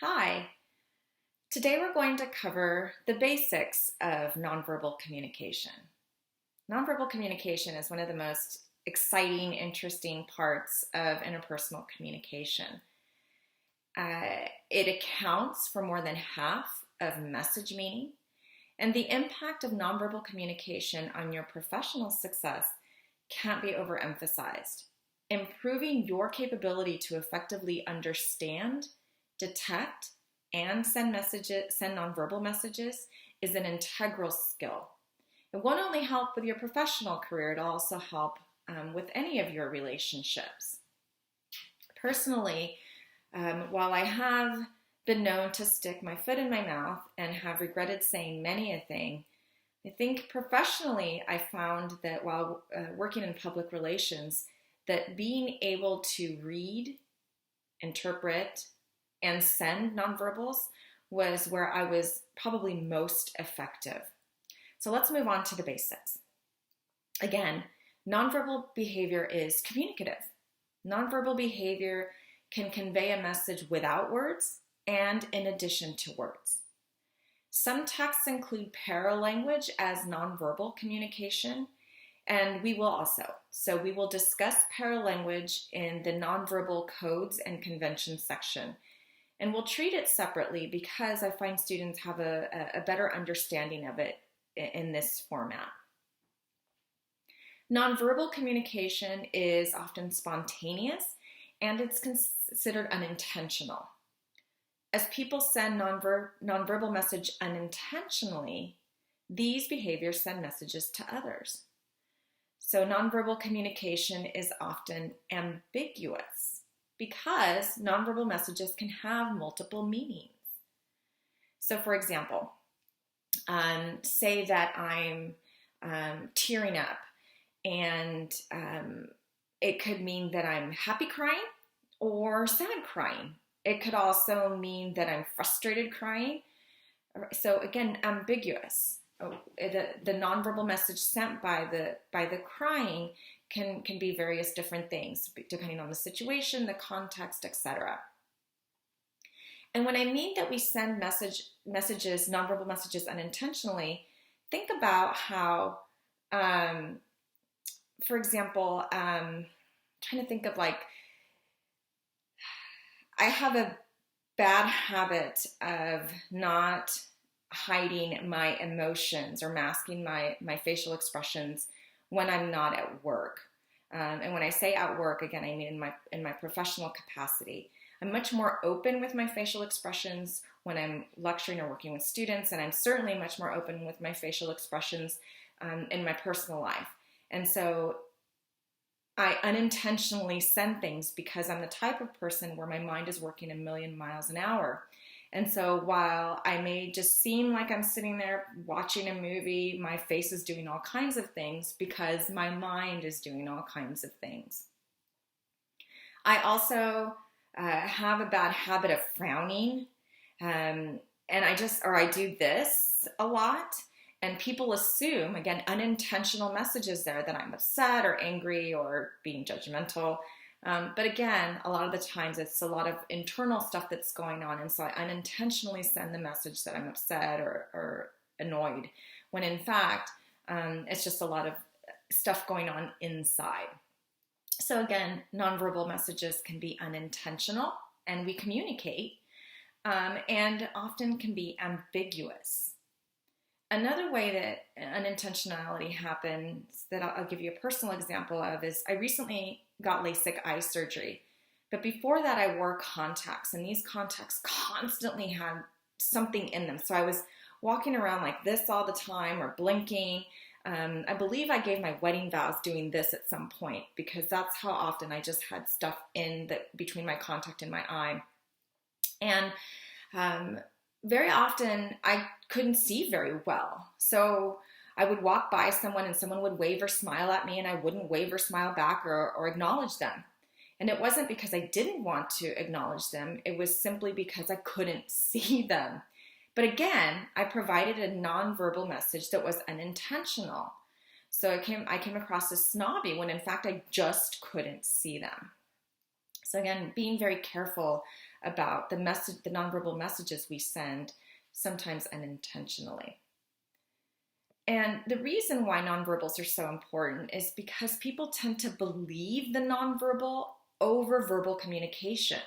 Hi. Today we're going to cover the basics of nonverbal communication. Nonverbal communication is one of the most exciting, interesting parts of interpersonal communication. It accounts for more than half of message meaning, and the impact of nonverbal communication on your professional success can't be overemphasized. Improving your capability to effectively understand, detect, and send nonverbal messages is an integral skill. It won't only help with your professional career, it'll also help with any of your relationships. Personally, while I have been known to stick my foot in my mouth and have regretted saying many a thing, I think professionally I found that while working in public relations, that being able to read, interpret, and send nonverbals was where I was probably most effective. So let's move on to the basics. Again, nonverbal behavior is communicative. Nonverbal behavior can convey a message without words and in addition to words. Some texts include paralanguage as nonverbal communication, and we will also. So we will discuss paralanguage in the nonverbal codes and conventions section. And we'll treat it separately because I find students have a better understanding of it in this format. Nonverbal communication is often spontaneous and it's considered unintentional. As people send nonverbal message unintentionally, these behaviors send messages to others. So nonverbal communication is often ambiguous because nonverbal messages can have multiple meanings. So for example, say that I'm tearing up and it could mean that I'm happy crying or sad crying. It could also mean that I'm frustrated crying. So again, ambiguous. The nonverbal message sent by the crying can be various different things depending on the situation, the context, etc. And when I mean that we send nonverbal messages unintentionally, think about how, for example, trying to think of I have a bad habit of not hiding my emotions or masking my facial expressions when I'm not at work. And when I say at work, again, I mean in my professional capacity. I'm much more open with my facial expressions when I'm lecturing or working with students, and I'm certainly much more open with my facial expressions in my personal life. And so I unintentionally send things because I'm the type of person where my mind is working a million miles an hour. And so while I may just seem like I'm sitting there watching a movie, my face is doing all kinds of things because my mind is doing all kinds of things. I also have a bad habit of frowning, and I do this a lot, and people assume, again, unintentional messages there that I'm upset or angry or being judgmental. But again, a lot of the times it's a lot of internal stuff that's going on. And so I unintentionally send the message that I'm upset or annoyed, when in fact, it's just a lot of stuff going on inside. So again, nonverbal messages can be unintentional and we communicate, and often can be ambiguous. Another way that unintentionality happens that I'll give you a personal example of is I recently got LASIK eye surgery. But before that, I wore contacts, and these contacts constantly had something in them. So I was walking around like this all the time or blinking. I believe I gave my wedding vows doing this at some point because that's how often I just had stuff between my contact and my eye. And very often I couldn't see very well. So I would walk by someone and someone would wave or smile at me and I wouldn't wave or smile back or acknowledge them. And it wasn't because I didn't want to acknowledge them. It was simply because I couldn't see them. But again, I provided a nonverbal message that was unintentional. So I came across as snobby when in fact I just couldn't see them. So again, being very careful about the nonverbal messages we send, sometimes unintentionally. And the reason why nonverbals are so important is because people tend to believe the nonverbal over verbal communication.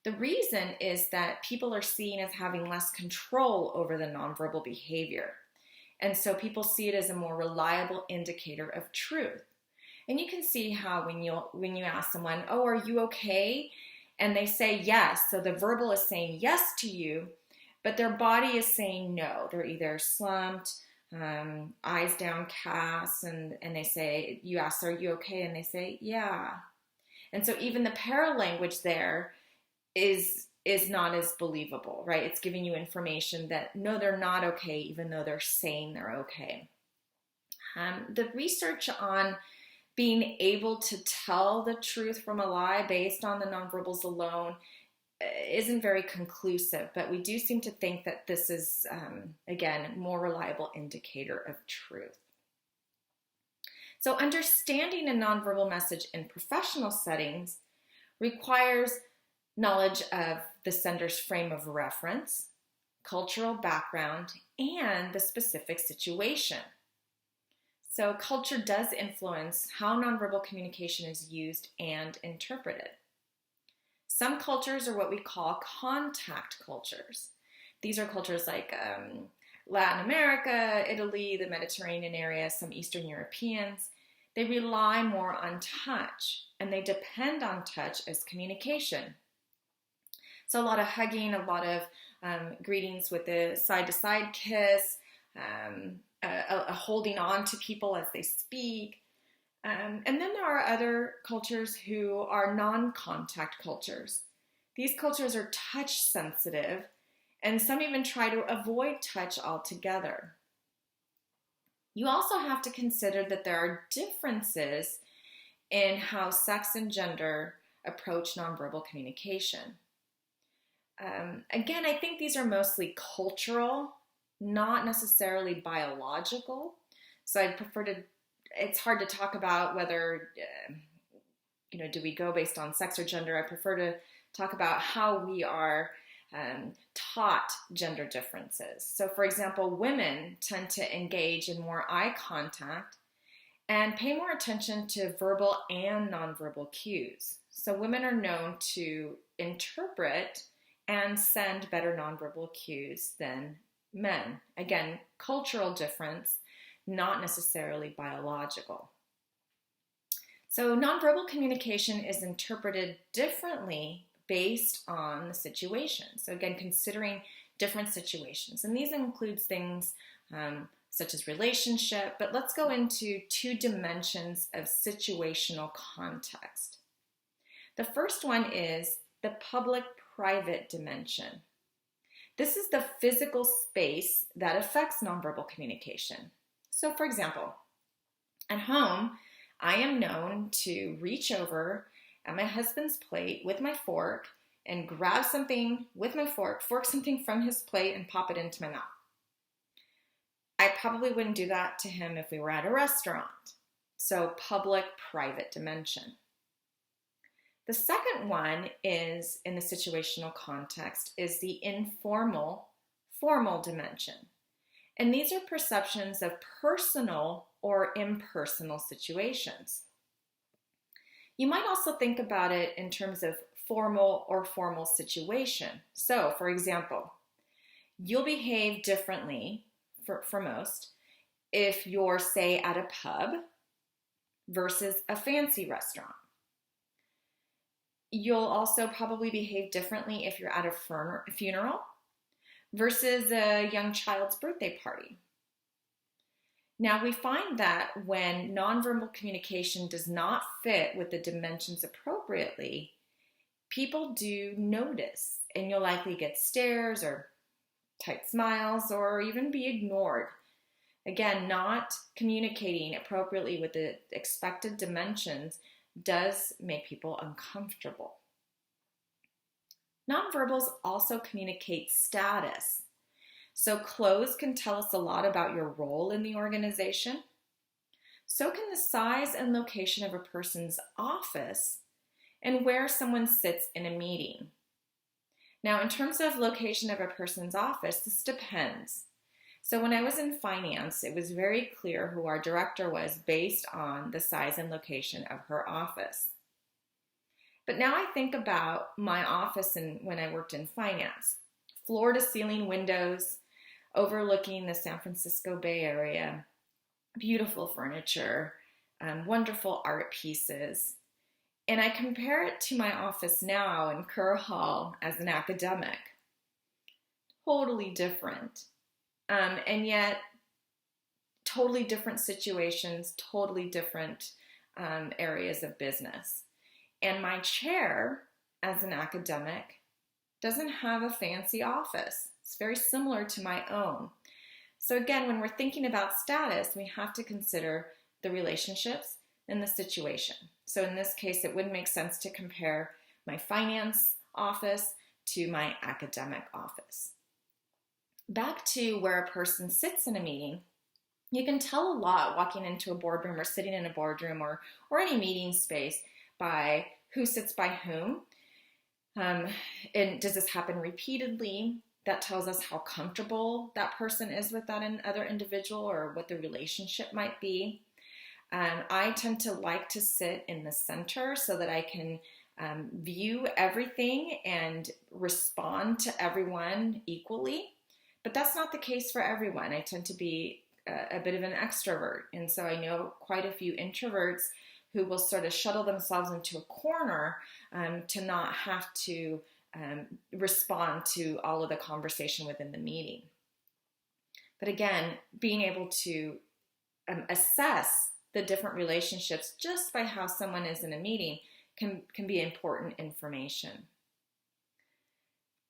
The reason is that people are seen as having less control over the nonverbal behavior. And so people see it as a more reliable indicator of truth. And you can see how when you ask someone, "Oh, are you okay?" and they say yes, so the verbal is saying yes to you, but their body is saying no. They're either slumped, eyes downcast, and they say, you ask, "Are you okay?" and they say, "Yeah." And so even the paralanguage there is not as believable, right? It's giving you information that no, they're not okay, even though they're saying they're okay. The research on being able to tell the truth from a lie based on the nonverbals alone isn't very conclusive, but we do seem to think that this is, again, a more reliable indicator of truth. So understanding a nonverbal message in professional settings requires knowledge of the sender's frame of reference, cultural background, and the specific situation. So culture does influence how nonverbal communication is used and interpreted. Some cultures are what we call contact cultures. These are cultures like Latin America, Italy, the Mediterranean area, some Eastern Europeans. They rely more on touch, and they depend on touch as communication. So a lot of hugging, a lot of greetings with a side-to-side kiss, a holding on to people as they speak. And then there are other cultures who are non-contact cultures. These cultures are touch sensitive, and some even try to avoid touch altogether. You also have to consider that there are differences in how sex and gender approach nonverbal communication. Again, I think these are mostly cultural, not necessarily biological. So I prefer to, it's hard to talk about whether, do we go based on sex or gender? I prefer to talk about how we are taught gender differences. So for example, women tend to engage in more eye contact and pay more attention to verbal and nonverbal cues. So women are known to interpret and send better nonverbal cues than men. Again, cultural difference, not necessarily biological. So nonverbal communication is interpreted differently based on the situation. So again, considering different situations. And these includes things such as relationship, but let's go into two dimensions of situational context. The first one is the public-private dimension. This is the physical space that affects nonverbal communication. So for example, at home, I am known to reach over at my husband's plate with my fork and grab something with my fork something from his plate and pop it into my mouth. I probably wouldn't do that to him if we were at a restaurant. So public-private dimension. The second one is, in the situational context, is the informal, formal dimension. And these are perceptions of personal or impersonal situations. You might also think about it in terms of formal or formal situation. So, for example, you'll behave differently for most if you're, say, at a pub versus a fancy restaurant. You'll also probably behave differently if you're at a funeral versus a young child's birthday party. Now, we find that when nonverbal communication does not fit with the dimensions appropriately, people do notice, and you'll likely get stares or tight smiles or even be ignored. Again, not communicating appropriately with the expected dimensions does make people uncomfortable. Nonverbals also communicate status. So clothes can tell us a lot about your role in the organization. So can the size and location of a person's office and where someone sits in a meeting. Now, in terms of location of a person's office, this depends. So when I was in finance, it was very clear who our director was based on the size and location of her office. But now I think about my office when I worked in finance. Floor-to-ceiling windows overlooking the San Francisco Bay Area, beautiful furniture, wonderful art pieces. And I compare it to my office now in Kerr Hall as an academic. Totally different. And yet, totally different situations, totally different areas of business. And my chair, as an academic, doesn't have a fancy office. It's very similar to my own. So again, when we're thinking about status, we have to consider the relationships and the situation. So in this case, it would make sense to compare my finance office to my academic office. Back to where a person sits in a meeting, you can tell a lot walking into a boardroom or sitting in a boardroom or any meeting space by who sits by whom. And does this happen repeatedly? That tells us how comfortable that person is with that other individual or what the relationship might be. I tend to like to sit in the center so that I can view everything and respond to everyone equally. But that's not the case for everyone. I tend to be a bit of an extrovert. And so I know quite a few introverts who will sort of shuttle themselves into a corner to not have to respond to all of the conversation within the meeting. But again, being able to assess the different relationships just by how someone is in a meeting can be important information.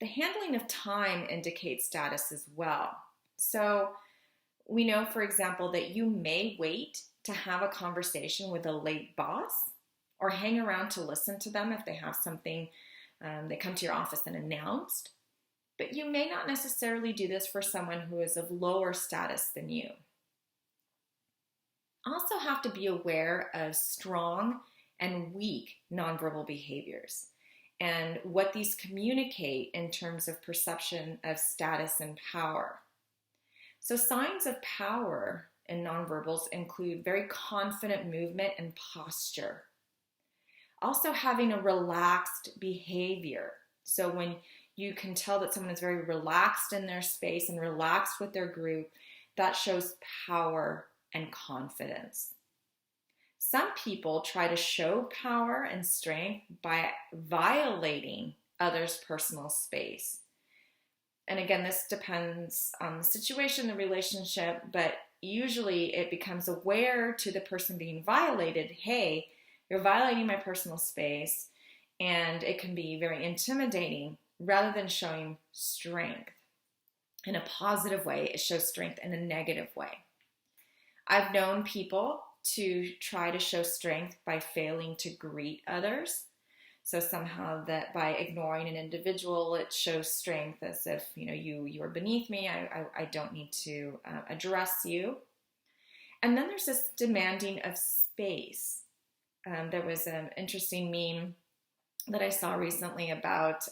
The handling of time indicates status as well. So we know, for example, that you may wait to have a conversation with a late boss or hang around to listen to them if they have something they come to your office and announced. But you may not necessarily do this for someone who is of lower status than you. Also have to be aware of strong and weak nonverbal behaviors and what these communicate in terms of perception of status and power. So signs of power in nonverbals include very confident movement and posture. Also having a relaxed behavior. So when you can tell that someone is very relaxed in their space and relaxed with their group, that shows power and confidence. Some people try to show power and strength by violating others' personal space. And again, this depends on the situation, the relationship, but usually it becomes aware to the person being violated, hey, you're violating my personal space, and it can be very intimidating rather than showing strength. In a positive way, it shows strength in a negative way. I've known people to try to show strength by failing to greet others. So somehow that by ignoring an individual, it shows strength as if, you are beneath me. I don't need to address you. And then there's this demanding of space. There was an interesting meme that I saw recently about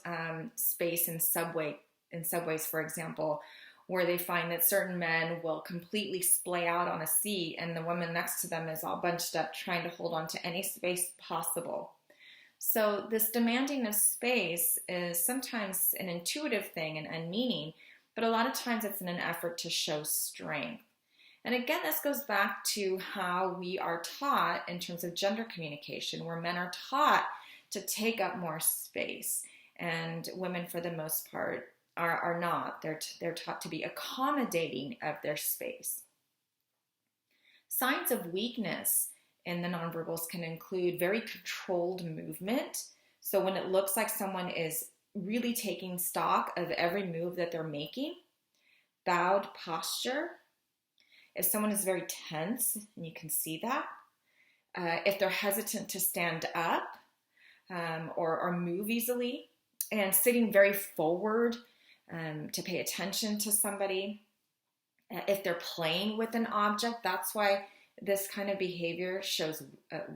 space in subways, for example, where they find that certain men will completely splay out on a seat and the woman next to them is all bunched up trying to hold on to any space possible. So this demanding of space is sometimes an intuitive thing and unmeaning, but a lot of times it's in an effort to show strength. And again, this goes back to how we are taught in terms of gender communication, where men are taught to take up more space and women, for the most part, are not. They're taught to be accommodating of their space. Signs of weakness in the nonverbals can include very controlled movement. So when it looks like someone is really taking stock of every move that they're making, bowed posture. If someone is very tense, and you can see that. If they're hesitant to stand up or move easily, and sitting very forward to pay attention to somebody. If they're playing with an object, that's why this kind of behavior shows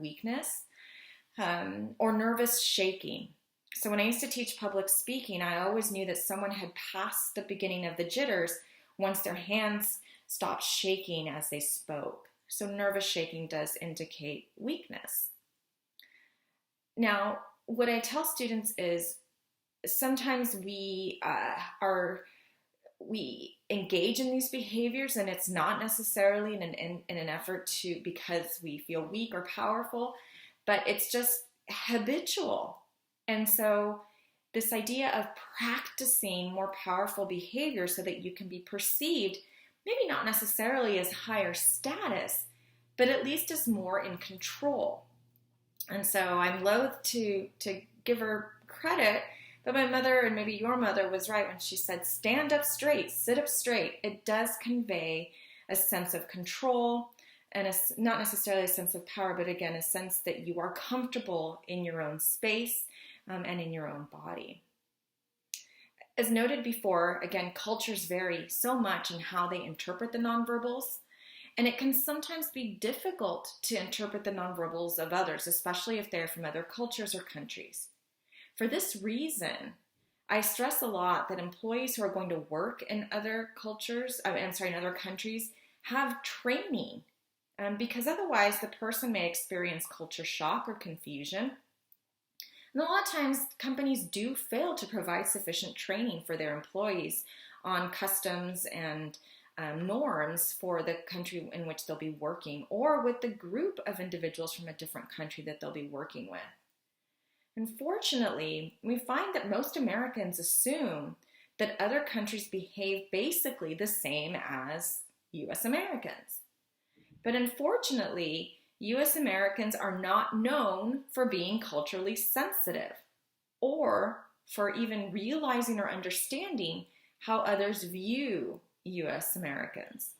weakness. or nervous shaking. So when I used to teach public speaking, I always knew that someone had passed the beginning of the jitters once their hands stopped shaking as they spoke. So nervous shaking does indicate weakness. Now, what I tell students is sometimes we engage in these behaviors, and it's not necessarily in an effort to because we feel weak or powerful, but it's just habitual. And so this idea of practicing more powerful behavior so that you can be perceived, maybe not necessarily as higher status, but at least as more in control. And so I'm loath to give her credit, but my mother, and maybe your mother, was right when she said, stand up straight, sit up straight. It does convey a sense of control, and not necessarily a sense of power, but again, a sense that you are comfortable in your own space and in your own body. As noted before, again, cultures vary so much in how they interpret the nonverbals, and it can sometimes be difficult to interpret the nonverbals of others, especially if they're from other cultures or countries. For this reason, I stress a lot that employees who are going to work in other cultures, in other countries, have training, because otherwise the person may experience culture shock or confusion. And a lot of times companies do fail to provide sufficient training for their employees on customs and norms for the country in which they'll be working, or with the group of individuals from a different country that they'll be working with. Unfortunately, we find that most Americans assume that other countries behave basically the same as U.S. Americans. But unfortunately, U.S. Americans are not known for being culturally sensitive or for even realizing or understanding how others view U.S. Americans.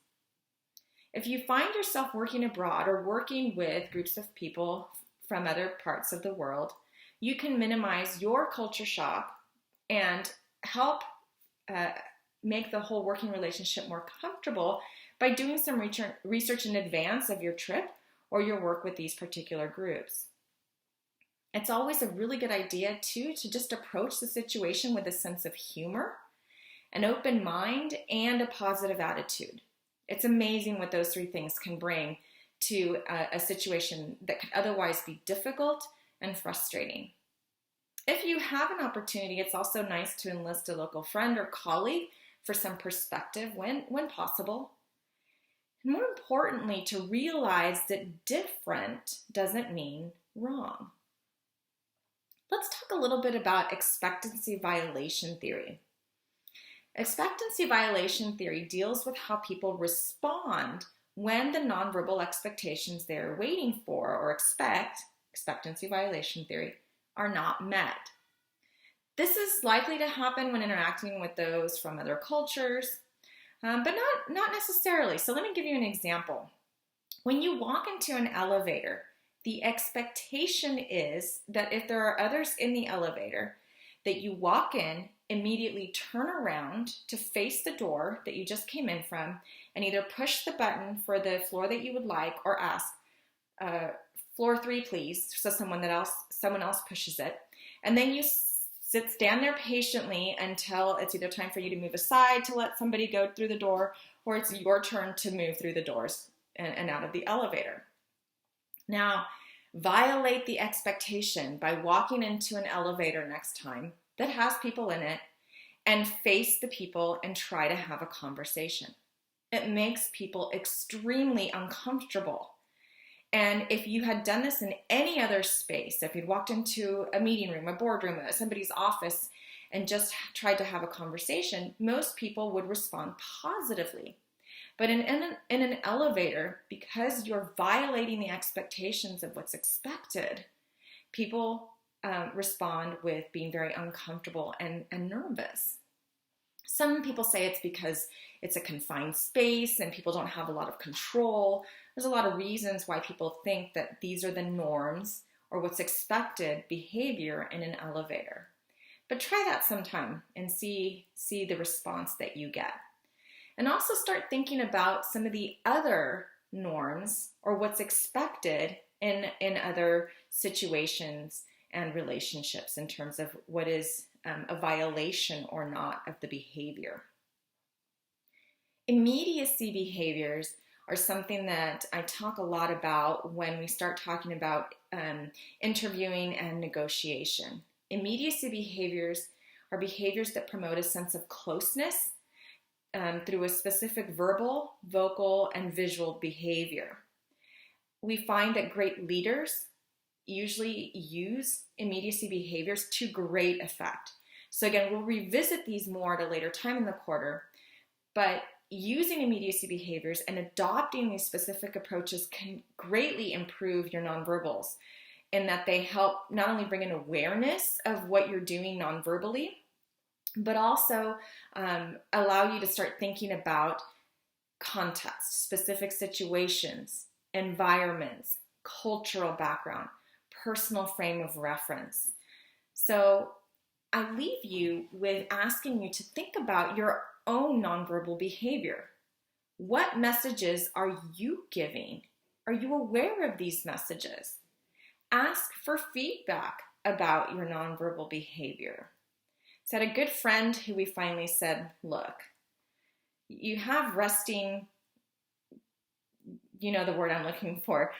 If you find yourself working abroad or working with groups of people from other parts of the world, you can minimize your culture shock and help make the whole working relationship more comfortable by doing some research in advance of your trip or your work with these particular groups. It's always a really good idea, too, to just approach the situation with a sense of humor, an open mind, and a positive attitude. It's amazing what those three things can bring to a situation that could otherwise be difficult and frustrating. If you have an opportunity, it's also nice to enlist a local friend or colleague for some perspective when possible. And more importantly, to realize that different doesn't mean wrong. Let's talk a little bit about expectancy violation theory. Expectancy violation theory deals with how people respond when the nonverbal expectations they're waiting for or expectancy violation theory, are not met. This is likely to happen when interacting with those from other cultures, but not necessarily. So let me give you an example. When you walk into an elevator, the expectation is that if there are others in the elevator, that you walk in, immediately turn around to face the door that you just came in from, and either push the button for the floor that you would like or ask, floor 3, please, so someone else pushes it. And then you stand there patiently until it's either time for you to move aside to let somebody go through the door, or it's your turn to move through the doors and out of the elevator. Now, violate the expectation by walking into an elevator next time that has people in it and face the people and try to have a conversation. It makes people extremely uncomfortable. And if you had done this in any other space, if you'd walked into a meeting room, a boardroom, somebody's office, and just tried to have a conversation, most people would respond positively. But in an elevator, because you're violating the expectations of what's expected, people respond with being very uncomfortable and nervous. Some people say it's because it's a confined space and people don't have a lot of control. There's a lot of reasons why people think that these are the norms or what's expected behavior in an elevator. But try that sometime and see the response that you get. And also start thinking about some of the other norms or what's expected in other situations and relationships in terms of what is a violation or not of the behavior. Immediacy behaviors are something that I talk a lot about when we start talking about interviewing and negotiation. Immediacy behaviors are behaviors that promote a sense of closeness through a specific verbal, vocal, and visual behavior. We find that great leaders usually use immediacy behaviors to great effect. So again, we'll revisit these more at a later time in the quarter, but using immediacy behaviors and adopting these specific approaches can greatly improve your nonverbals in that they help not only bring an awareness of what you're doing nonverbally, but also allow you to start thinking about context, specific situations, environments, cultural background, personal frame of reference. So I leave you with asking you to think about your own nonverbal behavior. What messages are you giving? Are you aware of these messages? Ask for feedback about your nonverbal behavior. So I had a good friend who we finally said, look, you have resting, you know the word I'm looking for,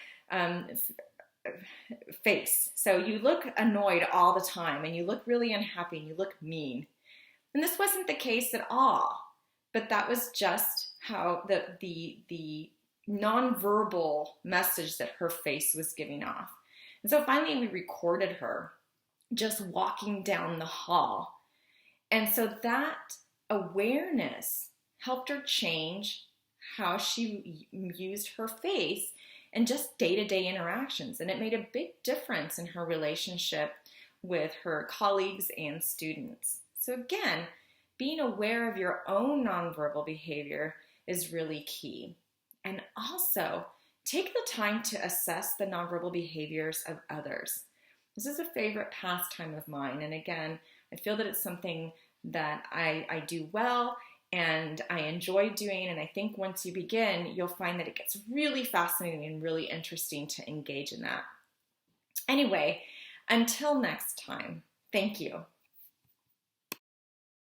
face. So you look annoyed all the time and you look really unhappy and you look mean. And this wasn't the case at all, but that was just how the nonverbal message that her face was giving off. And so finally we recorded her just walking down the hall. And so that awareness helped her change how she used her face in just day-to-day interactions. And it made a big difference in her relationship with her colleagues and students. So again, being aware of your own nonverbal behavior is really key. And also, take the time to assess the nonverbal behaviors of others. This is a favorite pastime of mine. And again, I feel that it's something that I do well and I enjoy doing. And I think once you begin, you'll find that it gets really fascinating and really interesting to engage in that. Anyway, until next time, thank you.